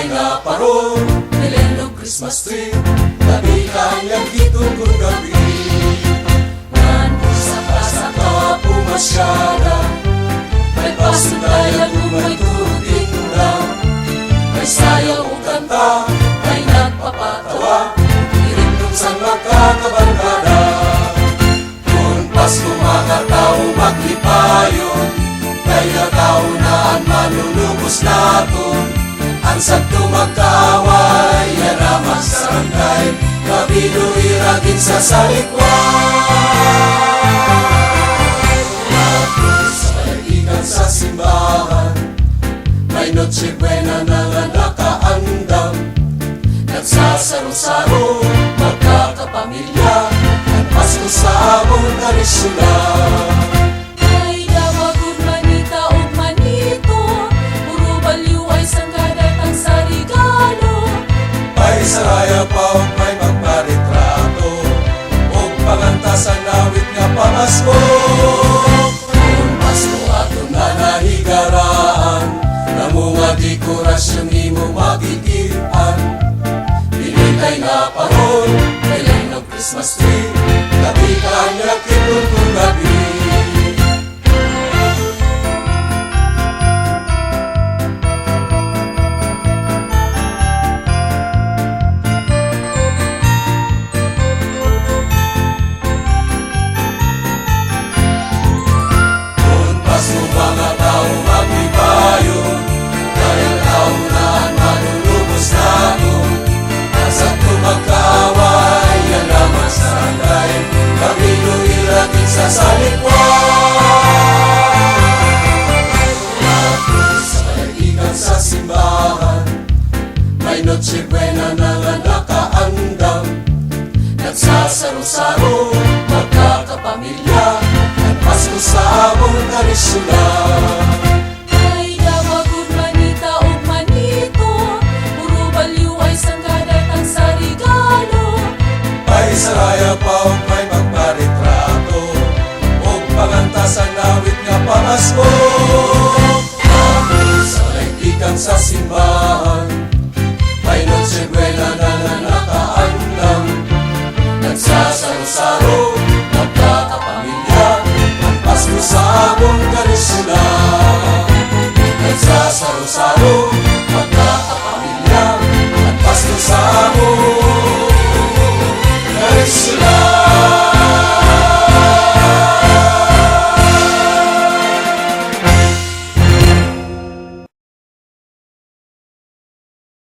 Binigay nga paron, Belén Christmas tree, tabi kanyang hitong kong gabi. Ngan sa pasaka pumasyada, may pasundayan umay tubig na. May sayaw o kanta, may nagpapatawa, irinong sa magkakabarkada. Kung Pasko mga tao maglipayon, kaya tao na ang manunubos naton. Ang santo magkaway, yaraman sa rangkay, kabilo iragin sa salikwan. Lapit sa palagigan sa simbahan, may Noche Buena na nga nakaandam. Nagsasaro-saro, magkakapamilya, at Pasko sa among karisula. Saraya pa o may magparitrato, o pangantasan nawit nga pamasko. Kung Pasko ato na nahigaraan, namunga dekorasyon imo magigitan. Binigay nga paron, Belén Christmas tree, tabi kanya kitong kong gabi. Sa salikwan, lapit sa palagigan sa simbahan, may Noche Buena na nga nakaandam. Nagsasaro-saro, magkakapamilya, at Pasko sa among karisula. Ay dawagod manita o manito, puro baliw ay sanggadatang sa regalo. Ay saraya pa o may magparitrato, pangantasan nawit nga pamasko. Lapit sa palagigan sa simbahan, may Noche Buena na nga nakaandam. Nagsasaro-saro, magkakapamilya, ang Pasko sa among karisula. Nagsasaro-saro,